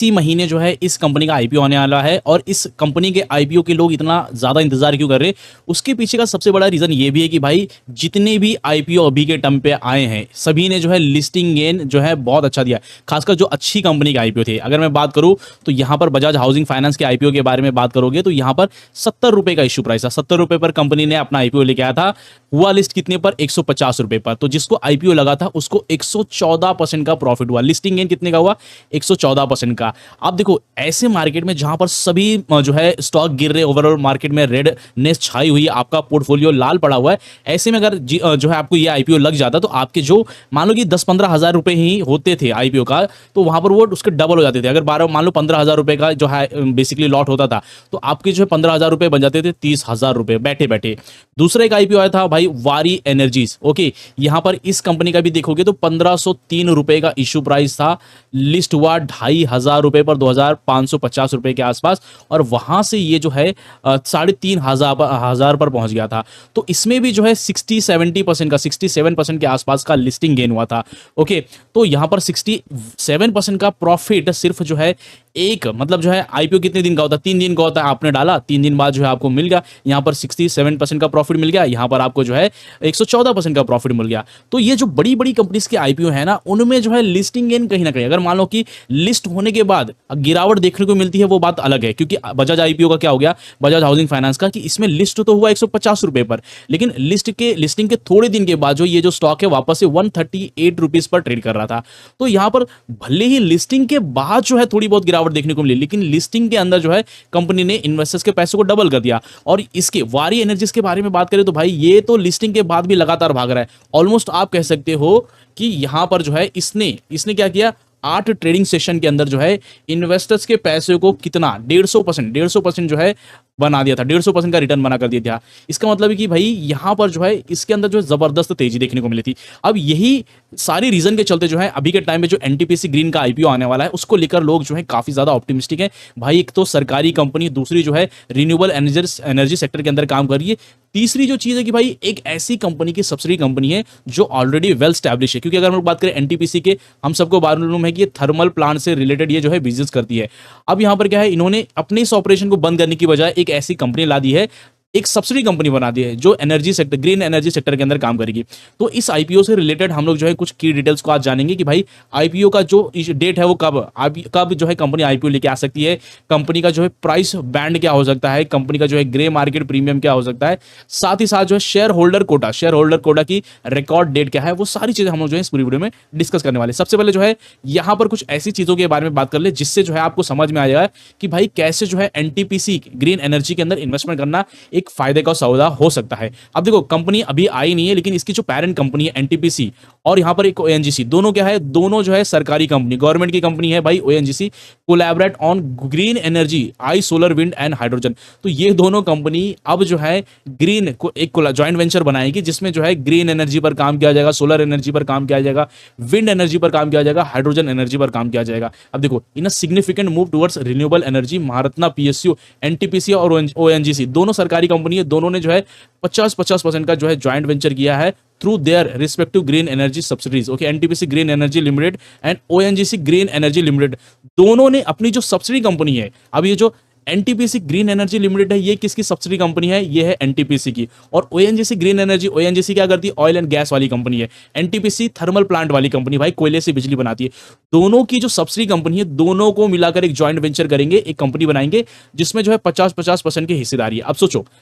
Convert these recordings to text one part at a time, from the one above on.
इसी महीने जो है इस कंपनी का आईपीओ आने वाला है। और इस कंपनी के आईपीओ के लोग इतना ज़्यादा इंतजार क्यों कर रहे हैं, उसके पीछे का सबसे बड़ा रीज़न ये भी है कि भाई जितने भी आईपीओ अभी के टर्म पे आए हैं सभी ने जो है लिस्टिंग गेन जो है बहुत अच्छा दिया, खासकर जो अच्छी कंपनी के आईपीओ थे। अगर मैं बात करूं तो यहाँ पर बजाज हाउसिंग फाइनेंस के आईपीओ के बारे में बात करोगे तो यहाँ पर 70 रुपए का इशू प्राइस था, 70 रुपए पर कंपनी ने अपना आईपीओ लेके आया था। हुआ लिस्ट कितने पर, 150 रुपए पर। तो जिसको आईपीओ लगा था उसको 114% का प्रॉफिट हुआ। लिस्टिंग गेन कितने का हुआ, 114% का। अब देखो ऐसे मार्केट में जहां पर सभी जो है स्टॉक गिर रहे, ओवरऑल मार्केट में रेडनेस छाई हुई है, आपका पोर्टफोलियो लाल पड़ा हुआ है, ऐसे में अगर जो है आपको ये आईपीओ लग जाता तो आपके जो मान लो कि 10-15 हजार रुपए ही होते थे आईपीओ का, तो वहां पर वो उसके डबल हो जाते थे। अगर 12 मान लो 15,000 रुपए का जो है बेसिकली लॉट होता था तो आपके जो है 15,000 रुपए बन जाते थे 30,000 रुपए बैठे बैठे। दूसरा एक आईपीओ आया था भाई वारी एनर्जीज। ओके, यहां पर इस कंपनी का भी देखोगे तो 1503 रुपए का इशू प्राइस था, लिस्ट हुआ 2,500 रुपए पर 2,550 रुपए के आसपास, और वहां से ये जो है 3,500 पर पहुंच गया था। तो इसमें भी जो है 60-70% का 67% के आसपास का लिस्टिंग गेन हुआ था। ओके, तो यहां पर 67% का प्रॉफिट सिर्फ जो है एक मतलब जो है आईपीओ कितने दिन का होता है, 3 दिन का होता है, आपने डाला 3 दिन बाद जो है आपको मिल गया। यहां पर 67% का प्रॉफिट मिल गया, यहां पर आपको जो है 114% का प्रॉफिट मिल गया। तो ये जो बड़ी बड़ी कंपनीज के आईपीओ है ना, उनमें जो है लिस्टिंग गेन कहीं ना कहीं, अगर मान लो कि लिस्ट होने के बाद गिरावट देखने को मिलती है वो बात अलग है। क्योंकि बजाज आईपीओ का क्या हो गया, बजाज हाउसिंग फाइनेंस का, कि इसमें लिस्ट तो हुआ 150 रुपए पर, लेकिन लिस्टिंग के थोड़े दिन के बाद जो ये जो स्टॉक है वापस से 138 रुपीज पर ट्रेड कर रहा था। तो यहां पर भले ही लिस्टिंग के बाद जो है थोड़ी बहुत गिरावट देखने को मिली, लेकिन लिस्टिंग के अंदर जो है कंपनी ने इन्वेस्टर्स के पैसे को डबल कर दिया। और इसके वारी एनर्जीज के बारे में बात करें तो भाई ये तो लिस्टिंग के बाद भी लगातार भाग रहा है। ऑलमोस्ट आप कह सकते हो कि यहां पर जो है इसने क्या किया, 8 ट्रेडिंग सेशन के अंदर जो है इन्वेस्टर्स के पैसे को कितना 150% जो है बना दिया था, 150% का रिटर्न बना कर दिया था। इसका मतलब है कि भाई यहां पर जो है इसके अंदर जो जबरदस्त तेजी देखने को मिली थी। अब यही सारी रीजन के चलते जो है अभी के टाइम में जो एनटीपीसी ग्रीन का आईपीओ आने वाला है उसको लेकर लोग जो है काफी ज्यादा ऑप्टिमिस्टिक है। भाई एक तो सरकारी कंपनी, दूसरी जो है रिन्यूएबल एनर्जी सेक्टर के अंदर काम कर रही है, तीसरी जो चीज है कि भाई एक ऐसी कंपनी की सब्सिडी कंपनी है जो ऑलरेडी वेल स्टैब्लिश है। क्योंकि अगर हम लोग बात करें एनटीपीसी के, हम सबको मालूम है कि ये थर्मल प्लांट से रिलेटेड ये जो है बिजनेस करती है। अब यहां पर क्या है, इन्होंने अपने इस ऑपरेशन को बंद करने की बजाय एक ऐसी कंपनी ला दी है, एक सब्सिडी कंपनी बना दी है जो energy sector, green energy sector के अंदर काम करेगी। तो इस आईपीओ से रिलेटेड हम लोग जो है कुछ की डिटेल्स को आज जानेंगे कि भाई आईपीओ का जो डेट है वो कब जो है कंपनी आईपीओ लेके आ सकती है, कंपनी का जो है प्राइस बैंड क्या हो सकता है, कंपनी का जो है ग्रे मार्केट प्रीमियम क्या हो सकता है, साथ ही साथ जो है शेयर होल्डर कोटा की रिकॉर्ड डेट क्या है, वो सारी चीजें हम लोग जो है इस पूरी वीडियो में डिस्कस करने वाले। सबसे पहले जो है यहाँ पर कुछ ऐसी चीजों के बारे में बात कर ले जिससे जो है आपको समझ में आ जाएगा कि भाई कैसे जो है एनटीपीसी ग्रीन एनर्जी के अंदर इन्वेस्टमेंट करना एक फायदे का सौदा हो सकता है। अब देखो कंपनी अभी आई नहीं है, लेकिन इसकी जो पेरेंट कंपनी है एनटीपीसी और यहां पर एक ओएनजीसी, दोनों क्या है, दोनों जो है सरकारी कंपनी, गवर्नमेंट की कंपनी है भाई। ONGC collaborate on green energy, I solar wind and hydrogen. तो ये दोनों कंपनी अब जो है ग्रीन को एक जॉइंट वेंचर बनाएगी जिसमें जो है ग्रीन एनर्जी पर काम किया जाएगा, सोलर एनर्जी पर काम किया जाएगा, विंड एनर्जी पर काम किया जाएगा, हाइड्रोजन एनर्जी पर काम किया जाएगा। अब देखो in a significant move towards renewable energy, Maharatna, PSU, NTPC और ओएनजीसी दोनों सरकारी कंपनी है। दोनों ने जो है 50% का जो है जॉइंट वेंचर किया है through their respective green energy subsidies. Okay, NTPC green energy limited and ONGC green energy limited, दोनों ने अपनी जो सब्सिडी कंपनी है, अब ये जो एनटीपीसी ग्रीन एनर्जी लिमिटेड है ये किसकी सब्सिडी कंपनी है, ये है एनटीपीसी की। और ओएनजीसी ग्रीन एनर्जी, ओएनजीसी क्या करती है, ऑयल एंड गैस वाली कंपनी है। एनटीपीसी थर्मल प्लांट वाली कंपनी, भाई कोयले से बिजली बनाती है। दोनों की जो सब्सिडी कंपनी है, दोनों को मिलाकर एक जॉइंट वेंचर करेंगे, एक कंपनी बनाएंगे जिसमें जो है 50% की हिस्सेदारी है। अब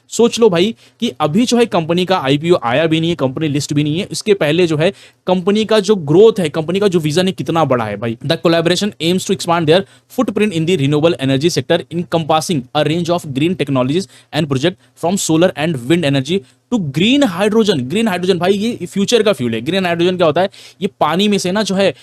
सोच लो भाई कि अभी जो है कंपनी का आईपीओ आया भी नहीं है, कंपनी लिस्ट भी नहीं है, इसके पहले जो है कंपनी का जो ग्रोथ है, कंपनी का जो विजन है कितना बड़ा है भाई। The collaboration aims to expand their footprint in the renewable energy sector encompassing a range of green technologies and project from solar and wind energy to green hydrogen। Green hydrogen भाई ये future का fuel है। Green hydrogen क्या होता है, ये पानी में से ना जो है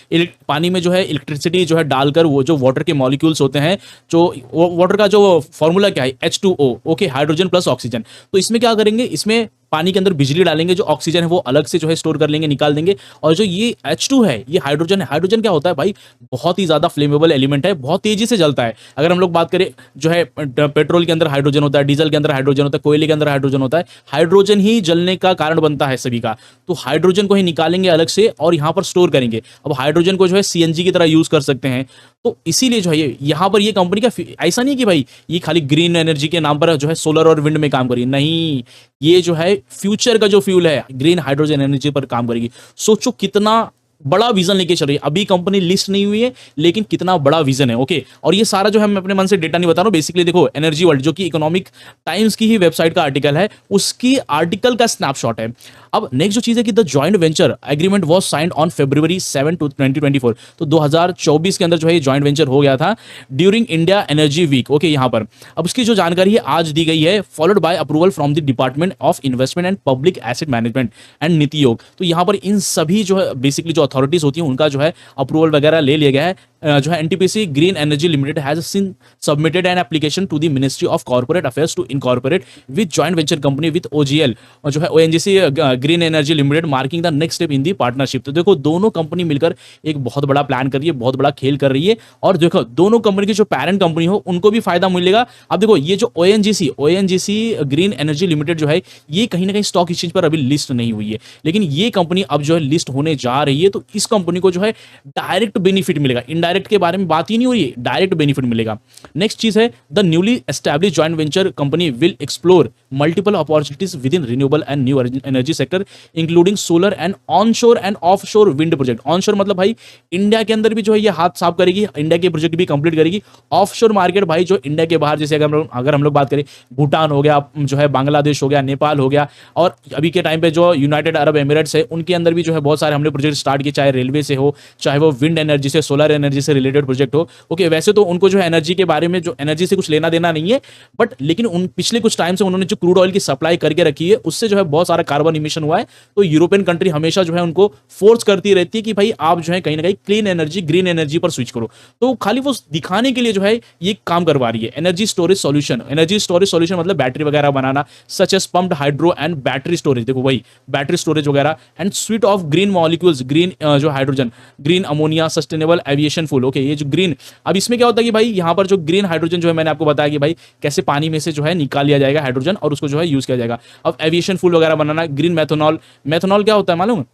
पानी में जो है इलेक्ट्रिसिटी जो है डालकर वो जो वाटर के मॉलिक्यूल्स होते हैं, जो वाटर का जो फॉर्मूला क्या है H2O, okay, hydrogen plus oxygen. तो इसमें क्या करेंगे, इसमें पानी के अंदर बिजली डालेंगे, जो ऑक्सीजन है वो अलग से जो है स्टोर कर लेंगे, निकाल देंगे। और जो ये H2 है, ये हाइड्रोजन है। हाइड्रोजन क्या होता है भाई, बहुत ही ज़्यादा फ्लेमेबल एलिमेंट है, बहुत तेज़ी से जलता है। अगर हम लोग बात करें जो है पेट्रोल के अंदर हाइड्रोजन होता है, डीजल के अंदर हाइड्रोजन होता है, कोयले के अंदर हाइड्रोजन होता है, हाइड्रोजन ही जलने का कारण बनता है सभी का। तो हाइड्रोजन को ही निकालेंगे अलग से और यहाँ पर स्टोर करेंगे। अब हाइड्रोजन को जो है सीएनजी की तरह यूज़ कर सकते हैं। तो इसीलिए जो है ये यहाँ पर ये कंपनी का ऐसा नहीं है कि भाई ये खाली ग्रीन एनर्जी के नाम पर जो है सोलर और विंड में काम करेगी, नहीं, ये जो है फ्यूचर का जो फ्यूल है ग्रीन हाइड्रोजन एनर्जी पर काम करेगी। सोचो कितना बड़ा विजन लेके चल रही है। अभी कंपनी लिस्ट नहीं हुई है, लेकिन कितना बड़ा विजन है। ओके, और ये सारा जो है मैं अपने मन से डेटा नहीं बता रहा हूँ। बेसिकली देखो, एनर्जी वर्ल्ड जो कि इकोनॉमिक टाइम्स की ही वेबसाइट का आर्टिकल है, उसकी आर्टिकल का स्नैपशॉट है। अब नेक्स्ट जो चीज है कि the joint venture agreement was signed on February 7 2024। तो 2024 के अंदर जो है जॉइंट वेंचर हो गया था during India energy week. Okay, यहाँ पर अब उसकी जो जानकारी है आज दी गई है, followed by approval from the department of investment and public asset management and नीति योग। तो यहाँ पर इन सभी जो है बेसिकली जो अथॉरिटीज होती हैं उनका जो है अप्रूवल वगैरह ले लिया गया है। जो है NTPC green energy limited has seen submitted an application to the ministry of corporate affairs to incorporate with joint venture company with OGL और जो है ONGC green energy limited, marking the next step in the partnership. तो देखो, दोनों company मिलकर एक बहुत बड़ा प्लान कर रही है, बहुत बड़ा खेल कर रही है। और देखो, दोनों कंपनी की जो पेरेंट कंपनी हो उनको भी फायदा मिलेगा। अब देखो, ये जो ओएनजीसी ग्रीन एनर्जी लिमिटेड जो है, ये कहीं ना कहीं स्टॉक एक्सचेंज पर अभी लिस्ट नहीं हुई है, लेकिन ये कंपनी अब जो है लिस्ट होने जा रही है। तो इस कंपनी को जो है डायरेक्ट बेनिफिट मिलेगा, इनडायरेक्ट के बारे में बात ही नहीं हो रही है, डायरेक्ट बेनिफिट मिलेगा। नेक्स्ट चीज है, the newly establish joint venture company will explore multiple opportunities with in renewable and new energy sector including solar and onshore and offshore wind project. Onshore मतलब भाई इंडिया के अंदर भी जो है ये हाथ साफ करेगी, इंडिया के प्रोजेक्ट भी कंप्लीट करेगी। ऑफशोर मार्केट भाई जो इंडिया के बाहर, जैसे अगर हम लोग बात करें, भूटान हो गया, जो है बांग्लादेश हो गया, नेपाल हो गया, और अभी के टाइम पे जो यूनाइटेड अरब एमिरेट्स है, उनके अंदर भी जो है बहुत सारे हमने प्रोजेक्ट स्टार्ट किए, चाहे रेलवे से हो, चाहे वो विंड एनर्जी से, सोलर एनर्जी से रिलेटेड प्रोजेक्ट हो। ओके, वैसे तो उनको जो है एनर्जी के बारे में, जो एनर्जी से कुछ लेना देना नहीं है, बट लेकिन उन पिछले कुछ टाइम से उन्होंने जो क्रूड ऑयल की सप्लाई करके रखी है, उससे जो है बहुत सारा कार्बन इमिशन हुआ है। तो यूरोपियन कंट्री हमेशा जो है उनको फोर्स करती रहती है कि भाई आप जो है कहीं ना कहीं क्लीन एनर्जी, ग्रीन एनर्जी पर स्विच करो। तो खाली वो दिखाने के लिए जो है ये काम करवा रही है। एनर्जी स्टोरेज सॉल्यूशन मतलब बैटरी वगैरह बनाना, such as pumped hydro and battery storage, देखो वही बैटरी स्टोरेज वगैरह, and suite of green molecules, green जो hydrogen, green ammonia, sustainable aviation fuel. Okay, ये जो ग्रीन, अब इसमें क्या होता है कि भाई यहाँ पर जो ग्रीन हाइड्रोजन जो है, मैंने आपको बताया कि भाई कैसे पानी में से जो है निकाल लिया जाएगा हाइड्रोजन और उसको जो है यूज किया जाएगा। अब एविएशन फूल वगैरह बनाना, ग्रीन मेथनॉल क्या होता है मालूम?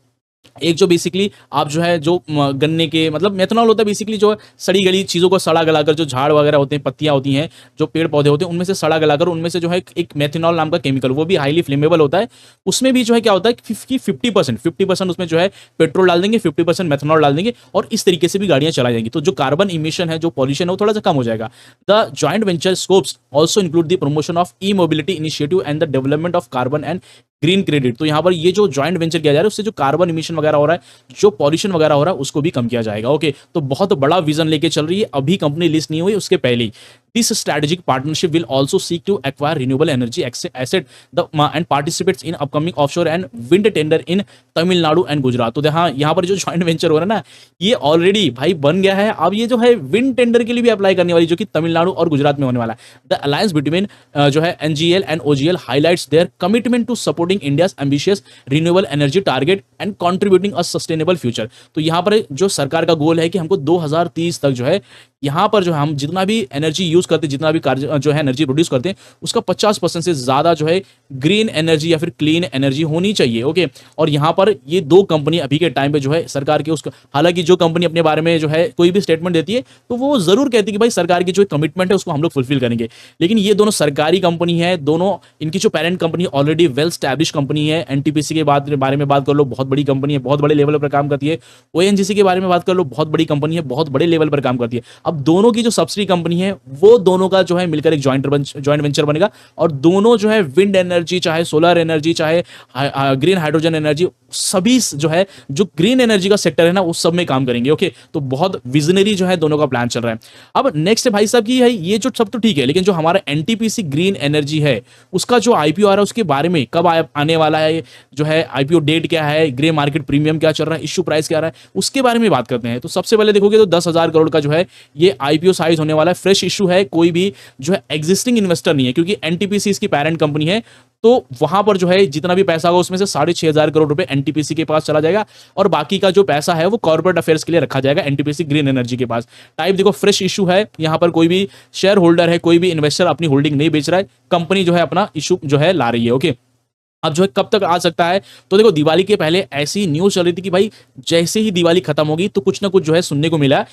एक जो बेसिकली आप जो है जो गन्ने के, मतलब मेथनॉल होता है बेसिकली जो सड़ी गली चीज़ों को सड़ा गलाकर, जो झाड़ वगैरह होते हैं, पत्तियां होती हैं, जो पेड़ पौधे होते हैं, उनमें से सड़ा गलाकर उनमें से जो है एक मेथनॉल नाम का केमिकल, वो भी हाईली फ्लेमेबल होता है। उसमें भी जो है क्या होता है कि 50% उसमें जो है पेट्रोल डाल देंगे, 50% मेथनॉल डाल देंगे, और इस तरीके से भी गाड़ियां चलाई जाएंगी। तो जो कार्बन इमिशन है, जो पॉल्यूशन है, वो थोड़ा सा कम हो जाएगा। The joint venture scopes also include the promotion of E mobility initiative and the development of carbon and green credit. तो यहाँ पर ये जो जॉइंट वेंचर किया जा रहा है, उससे जो कार्बन इमिशन वगैरह हो रहा है, जो पॉल्यूशन वगैरह हो रहा है, उसको भी कम किया जाएगा। ओके, तो बहुत बड़ा विजन लेके चल रही है, अभी कंपनी लिस्ट नहीं हुई, उसके पहले ही। This strategic partnership will also seek to acquire renewable energy asset and participates in upcoming offshore and wind tender in Tamil Nadu and Gujarat। तो यहाँ पर जो जॉइंट वेंचर हो रहा है ना, ये ऑलरेडी भाई बन गया है। अब ये जो है विंड टेंडर के लिए भी अप्लाई करने वाली, जो कि तमिलनाडु और गुजरात में होने वाला है। द अलायंस बिटवीन जो है NGL and OGL highlights their commitment to supporting India's ambitious renewable energy target and contributing a sustainable future. तो यहाँ पर जो सरकार का गोल है कि हमको 2030 तक जो है यहाँ पर जो हम जितना भी एनर्जी यूज करते हैं, जितना भी कार्य जो है एनर्जी प्रोड्यूस करते हैं, उसका 50% से ज्यादा जो है ग्रीन एनर्जी या फिर क्लीन एनर्जी होनी चाहिए। ओके, और यहाँ पर ये दो कंपनी अभी के टाइम पे जो है सरकार के उसका, हालांकि जो कंपनी अपने बारे में जो है कोई भी स्टेटमेंट देती है तो वो जरूर कहती है कि भाई सरकार की जो कमिटमेंट है उसको हम लोग फुलफिल करेंगे, लेकिन ये दोनों सरकारी कंपनी है, दोनों इनकी जो parent company already well establish company है। एनटीपीसी के बारे में बात कर लो, बहुत बड़ी कंपनी है, बहुत बड़े लेवल पर काम करती है। ओएनजीसी के बारे में बात कर लो, बहुत बड़ी कंपनी है, बहुत बड़े लेवल पर काम करती है। अब दोनों की जो सब्सिडी कंपनी है, वो दोनों का जो है मिलकर एक जॉइंट वेंचर बनेगा, और दोनों जो है विंड एनर्जी, चाहे सोलर एनर्जी, चाहे ग्रीन हाइड्रोजन एनर्जी, सभी जो है जो ग्रीन एनर्जी का सेक्टर है ना, उस सब में काम करेंगे। ओके, तो बहुत विजनरी जो है दोनों का प्लान चल रहा है। अब नेक्स्ट भाई साहब की है, ये जो सब तो ठीक है, लेकिन जो हमारा एनटीपीसी ग्रीन एनर्जी है, उसका जो आईपीओ आ रहा है, उसके बारे में कब आने वाला है, जो है आईपीओ डेट क्या है, ग्रे मार्केट प्रीमियम क्या चल रहा है, इश्यू प्राइस क्या रहा है, उसके बारे में बात करते हैं। तो सबसे पहले देखोगे तो 10,000 करोड़ का जो है ये आईपीओ साइज होने वाला है। फ्रेश इशू है, कोई भी जो है एग्जिस्टिंग इन्वेस्टर नहीं है, क्योंकि एनटीपीसी इसकी पेरेंट कंपनी है। तो वहां पर जो है जितना भी पैसा होगा उसमें से 6,500 करोड़ रुपए एनटीपीसी के पास चला जाएगा और बाकी का जो पैसा है वो कॉर्पोरेट अफेयर्स के लिए रखा जाएगा एनटीपीसी ग्रीन एनर्जी के पास। टाइप देखो फ्रेश इशू है, यहां पर कोई भी शेयर होल्डर है, कोई भी इन्वेस्टर अपनी होल्डिंग नहीं बेच रहा है, कंपनी जो है अपना इशू जो है ला रही है। ओके, अब जो है कब तक आ सकता है, तो देखो दिवाली के पहले ऐसी न्यूज चल रही थी कि भाई जैसे ही दिवाली खत्म होगी तो कुछ ना कुछ जो है सुनने को मिलेगा।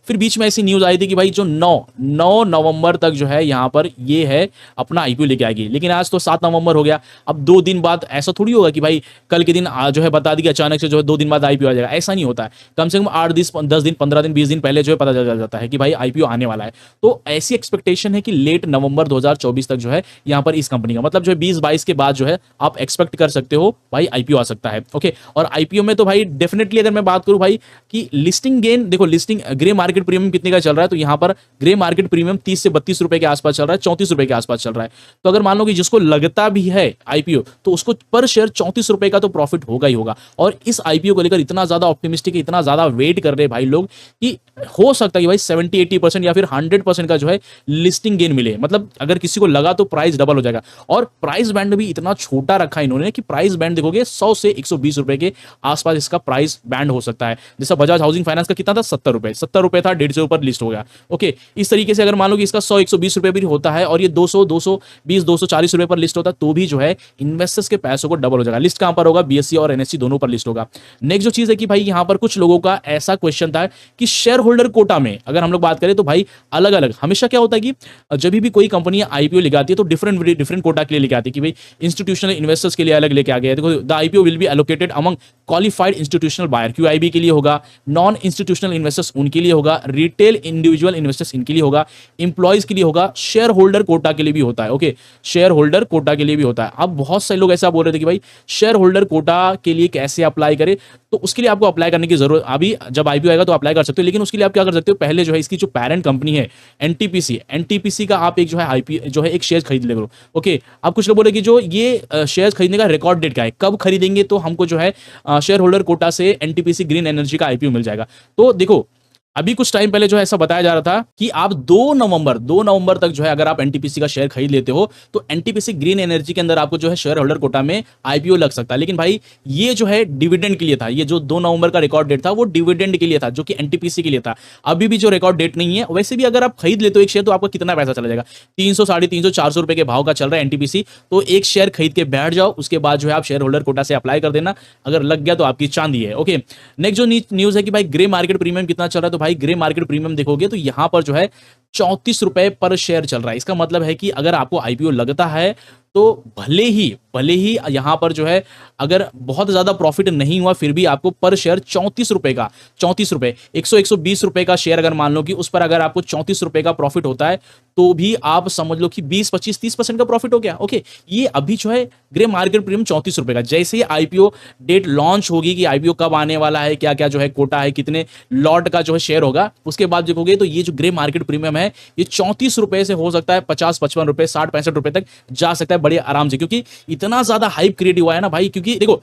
फिर बीच में ऐसी न्यूज आई थी कि भाई जो 9 नवंबर तक जो है यहाँ पर ये है अपना आईपीओ लेके आएगी, लेकिन आज तो 7 नवंबर हो गया। अब 2 दिन बाद ऐसा थोड़ी होगा कि भाई कल के दिन जो है बता दिया अचानक से जो है 2 दिन बाद आईपीओ आ जाएगा, ऐसा नहीं होता है। कम से कम 8 दिन 10 दिन 15 दिन 20 दिन पहले जो है पता चल जाता है कि भाई आईपीओ आने वाला है। तो ऐसी एक्सपेक्टेशन है कि लेट नवंबर 2024 तक जो है यहाँ पर इस कंपनी का मतलब जो है 20-22 के बाद जो है आप एक्सपेक्ट कर सकते हो भाई आईपीओ आ सकता है। ओके, और आईपीओ में तो भाई डेफिनेटली अगर मैं बात करूं भाई कि लिस्टिंग गेन, देखो लिस्टिंग ग्रे मार्केट प्रीमियम कितने का चल रहा है, तो यहां पर ग्रे मार्केट प्रीमियम 30 से 32 रुपए के आसपास चल रहा है, 34 रुपए के आसपास चल रहा है। तो अगर मान लो कि जिसको लगता भी है आईपीओ तो उसको पर शेयर 34 रुपए का तो प्रॉफिट होगा ही होगा। और इस आईपीओ को लेकर इतना ज्यादा ऑप्टिमिस्टिक, इतना ज्यादा वेट कर रहे भाई लोग कि हो सकता है कि भाई 70-80% या फिर 100% का जो है लिस्टिंग गेन मिले। मतलब अगर किसी को लगा तो प्राइस डबल हो जाएगा। और प्राइस बैंड भी इतना छोटा रखा है इन्होंने कि प्राइस बैंड देखोगे 100 से 120 रुपए के आसपास इसका प्राइस बैंड हो सकता है। जैसा बजाज हाउसिंग फाइनेंस का कितना था, 70 रुपए था, 150 ऊपर लिस्ट हो गया। ओके, इस तरीके से अगर मान लो कि इसका 100-120 रुपए भी होता है और ये 220-240 रुपए पर लिस्ट होता है तो भी जो है इन्वेस्टर्स के पैसों को डबल हो जाएगा। लिस्ट कहां पर होगा, बीएससी और एनएससी दोनों पर लिस्ट होगा। नेक्स्ट जो चीज है कि भाई यहां पर कुछ लोगों का ऐसा क्वेश्चन था कि शेयर होल्डर कोटा में अगर हम लोग बात करें तो भाई अलग अलग हमेशा क्या होता है कि जब भी कोई कंपनी आईपीओ लेके आती है तो डिफरेंट कोटा के लिए लेके आती है कि भाई इंस्टीट्यूशनल इन्वेस्टर्स के लिए अलग लेके आ गया है। देखो the IPO will be allocated among qualified institutional buyer, QIB के लिए होगा, नॉन इंस्टीट्यूशनल इन्वेस्टर्स उनके लिए होगा, रिटेल इंडिविजुअल इन्वेस्टर्स इनके लिए होगा, इंप्लॉइज के लिए होगा, शेयर होल्डर कोटा के लिए भी होता है। ओके, शेयर होल्डर कोटा के लिए भी होता है। अब बहुत सारे लोग ऐसा बोल रहे थे कि भाई शेयर होल्डर कोटा के लिए कैसे अप्लाई करें, तो उसके लिए आपको अप्लाई करने की जरूरत, अभी जब आईपीओ आएगा तो अप्लाई कर सकते हो, लेकिन उसके लिए आप क्या कर सकते हो, पहले जो है इसकी जो पेरेंट कंपनी है एनटीपीसी का आप एक जो है आईपीओ जो है एक शेयर खरीद ले। ओके, अब कुछ लोग बोले कि जो ये शेयर खरीदने का रिकॉर्ड डेट क्या है, कब खरीदेंगे तो हमको जो है शेयर होल्डर कोटा से एनटीपीसी ग्रीन एनर्जी का आईपीओ मिल जाएगा। तो देखो अभी कुछ टाइम पहले जो है ऐसा बताया जा रहा था कि आप 2 नवंबर तक जो है अगर आप एनटीपीसी का शेयर खरीद लेते हो तो एनटीपीसी ग्रीन एनर्जी के अंदर आपको जो है शेयर होल्डर कोटा में आईपीओ लग सकता है। लेकिन भाई ये जो है डिविडेंड के लिए था, ये जो 2 नवंबर का रिकॉर्ड डेट था वो डिविडेंड के लिए था, जो कि एनटीपीसी के लिए था। अभी भी जो रिकॉर्ड डेट नहीं है। वैसे भी अगर आप खरीद लेते हो एक शेयर तो आपका कितना पैसा चला जाएगा, 300, 350, 400 रुपए के भाव का चल रहा है एनटीपीसी। तो एक शेयर खरीद के बैठ जाओ, उसके बाद जो है आप शेयर होल्डर कोटा से अप्लाई कर देना, अगर लग गया तो आपकी चांदी है। ओके, नेक्स्ट जो न्यूज है कि भाई ग्रे मार्केट प्रीमियम कितना चल रहा है, तो भाई ग्रे मार्केट प्रीमियम देखोगे तो यहां पर जो है 34 रुपए पर शेयर चल रहा है। इसका मतलब है कि अगर आपको आईपीओ लगता है तो भले ही यहां पर जो है अगर बहुत ज्यादा प्रॉफिट नहीं हुआ फिर भी आपको पर शेयर 34 रुपए का 120 रुपए का शेयर अगर मान लो कि उस पर अगर आपको 34 रुपए का प्रॉफिट होता है तो भी आप समझ लो कि 20-25-30% का प्रॉफिट हो गया। ओके, ये अभी जो है ग्रे मार्केट प्रीमियम 34 रुपए का। जैसे ही आईपीओ डेट लॉन्च होगी कि आईपीओ कब आने वाला है, क्या क्या जो है कोटा है, कितने लॉट का जो है शेयर होगा, उसके बाद देखोगे तो ये जो ग्रे मार्केट प्रीमियम है ये 34 रुपए से हो सकता है 50-55 रुपए 60-65 रुपए तक जा सकता है बड़े आराम से, क्योंकि इतना ज्यादा हाइप क्रिएट हुआ है ना भाई। क्योंकि देखो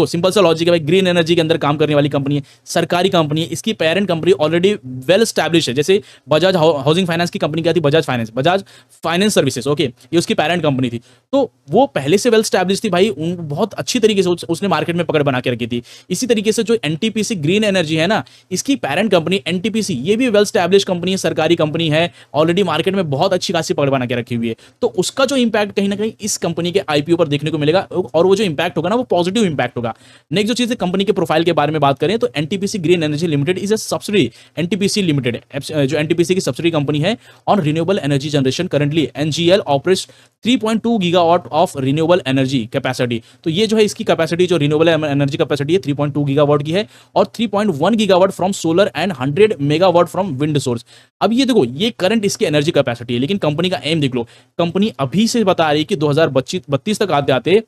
सिंपल सा लॉजिक है भाई, ग्रीन एनर्जी के अंदर काम करने वाली कंपनी है, सरकारी कंपनी है, इसकी parent company already well establish है। जैसे बजाज हाउसिंग फाइनेंस की कंपनी क्या थी, बजाज फाइनेंस सर्विसेज। ओके, ये उसकी पेरेंट कंपनी थी, तो वो पहले से वेल स्टैब्लिश थी भाई, बहुत अच्छी तरीके से उसने मार्केट में पकड़ बना के रखी थी। इसी तरीके से जो एनटीपीसी ग्रीन एनर्जी है ना, इसकी पेरेंट कंपनी एनटीपीसी ये भी वेल स्टैब्लिश कंपनी है, सरकारी कंपनी है, ऑलरेडी मार्केट में बहुत अच्छी खासी पकड़ बना के रखी हुई है। तो उसका जो इंपैक्ट कहीं ना कहीं इस कंपनी के आईपीओ पर देखने को मिलेगा, और वो जो इंपैक्ट होगा ना वो पॉजिटिव इंपैक्ट होगा। नेक्स्ट जो चीज है कंपनी के प्रोफाइल के बारे में बात करें तो NTPC green energy limited is a subsidy, NTPC limited जो एनटीपीसी की सब्सिडी कंपनी है on renewable energy generation. Currently NGL operates 3.2 gigawatt of renewable energy capacity. तो ये जो है इसकी कैपेसिटी जो रिन्यूएबल एनर्जी कैपेसिटी है 3.2 गीगावाट की है, और 3.1 gigawatt from solar and 100 megawatt from wind source. अब ये देखो ये करंट इसकी एनर्जी कैपेसिटी है, लेकिन कंपनी का एम देख लो, कंपनी अभी से बता रही है कि 2032 तक आते आते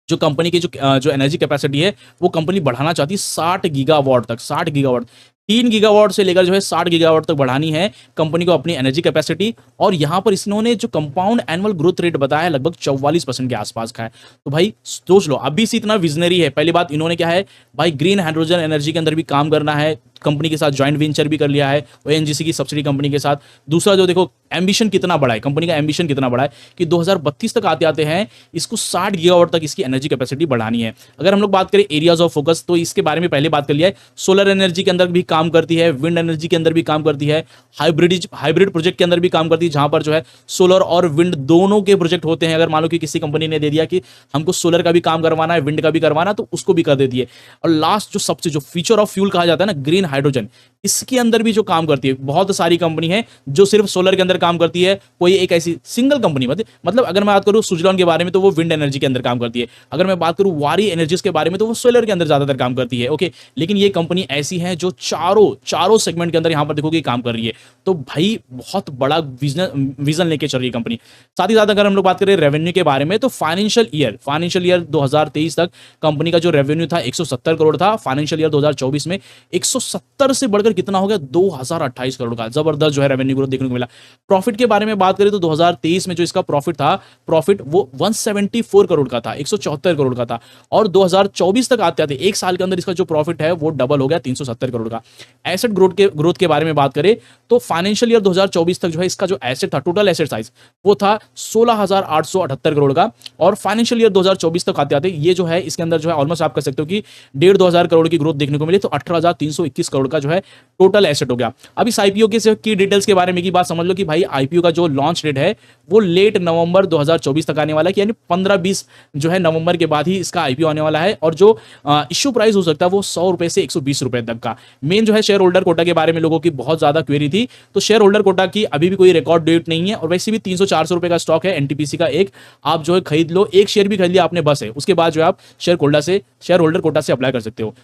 जो कंपनी की जो एनर्जी कैपेसिटी है वो कंपनी बढ़ाना चाहती है 60 गीगावाट तक, 60 गीगावाट, 3 गीगावाट से लेकर जो है 60 गीगावाट तक बढ़ानी है कंपनी को अपनी एनर्जी कैपेसिटी। और यहां पर इन्होंने जो कंपाउंड एनुअल ग्रोथ रेट बताया है लगभग 44% के आसपास का है। तो भाई सोच लो, अभी से इतना विजनरी है। पहली बात इन्होंने क्या है भाई, ग्रीन हाइड्रोजन एनर्जी के अंदर भी काम करना है, कंपनी के साथ जॉइंट वेंचर भी कर लिया है ओएनजीसी की सब्सिडी कंपनी के साथ। दूसरा जो देखो एम्बिशन कितना बड़ा है, कंपनी का एम्बिशन कितना बड़ा है कि 2032 तक आते आते हैं इसको 60 गीगावाट तक इसकी एनर्जी कैपेसिटी बढ़ानी है। अगर हम लोग बात करें एरियाज ऑफ फोकस, तो इसके बारे में पहले बात कर लिया है। सोलर एनर्जी के अंदर भी काम करती है, विंड एनर्जी के अंदर भी काम करती है, हाइब्रिड प्रोजेक्ट के अंदर भी काम करती है, जहां पर जो है सोलर और विंड दोनों के प्रोजेक्ट होते हैं। अगर मान लो कि किसी कंपनी ने दे दिया कि हमको सोलर का भी काम करवाना है, विंड का भी करवाना, तो उसको भी कर देती है। और लास्ट जो सबसे जो फ्यूचर ऑफ फ्यूल कहा जाता है ना, ग्रीन हाइड्रोजन, इसके अंदर भी जो काम करती है। बहुत सारी कंपनी है जो सिर्फ सोलर के अंदर काम करती है, कोई एक ऐसी सिंगल कंपनी मतलब अगर मैं बात करूं सुजलॉन के बारे में तो वो विंड एनर्जी के अंदर काम करती है। अगर मैं बात करूं वारी एनर्जीज के बारे में तो वो सोलर के अंदर ज्यादातर काम करती है। ओके, लेकिन ये कंपनी ऐसी है जो चारों सेगमेंट के अंदर यहां पर देखोगे काम कर रही है। तो भाई बहुत बड़ा विजन लेके चल रही है कंपनी। साथ ही साथ अगर हम लोग बात करें रेवेन्यू के बारे में, तो फाइनेंशियल ईयर 2023 तक कंपनी का जो रेवेन्यू था 170 करोड़ था। फाइनेंशियल ईयर 2024 में 170 से बढ़कर कितना हो गया 2028 करोड़ का। जबरदस्त जो है रेवेन्यू ग्रोथ देखने को मिला। प्रॉफिट के बारे में बात करें तो 2023 में जो इसका प्रॉफिट वो 174 करोड़ का था, 174 करोड़ का था। और 2024 तक आते आते एक साल के अंदर इसका जो प्रॉफिट है वो डबल हो गया 370 करोड़ का। एसेट ग्रोथ के बारे में बात करें तो फाइनेंशियल ईयर 2024 तक जो है इसका जो एसेट था, टोटल एसेट साइज वो था 16,878 करोड़ का। और फाइनेंशियल ईयर 2024 तक आते आते ये जो है इसके अंदर जो है ऑलमोस्ट आप कह सकते हो कि 1,500 करोड़ की ग्रोथ देखने को मिली। तो 18,321 करोड़ का जो है टोटल एसेट हो गया। अब इस आईपीओ की डिटेल्स के बारे में की बात समझ लो कि भाई आईपीओ का जो लॉन्च डेट है वो लेट नवंबर 2024 तक आने वाला है, यानी 15-20 जो है नवंबर के बाद ही इसका आईपीओ आने वाला है। और जो इश्यू प्राइस हो सकता है वो 100 रुपए से 120 रुपए तक का। मेन जो है शेयर होल्डर कोटा के बारे में लोगों की बहुत ज्यादा क्वेरी थी, तो शेयर होल्डर कोटा की अभी भी कोई रिकॉर्ड डेट नहीं है। और वैसे भी 300-400 रुपए का स्टॉक है एनटीपीसी का, एक आप जो है खरीद लो, एक शेयर भी खरीद लिया आपने बस है, उसके बाद जो है आप शेयर होल्डर कोटा से अप्लाई कर सकते हो।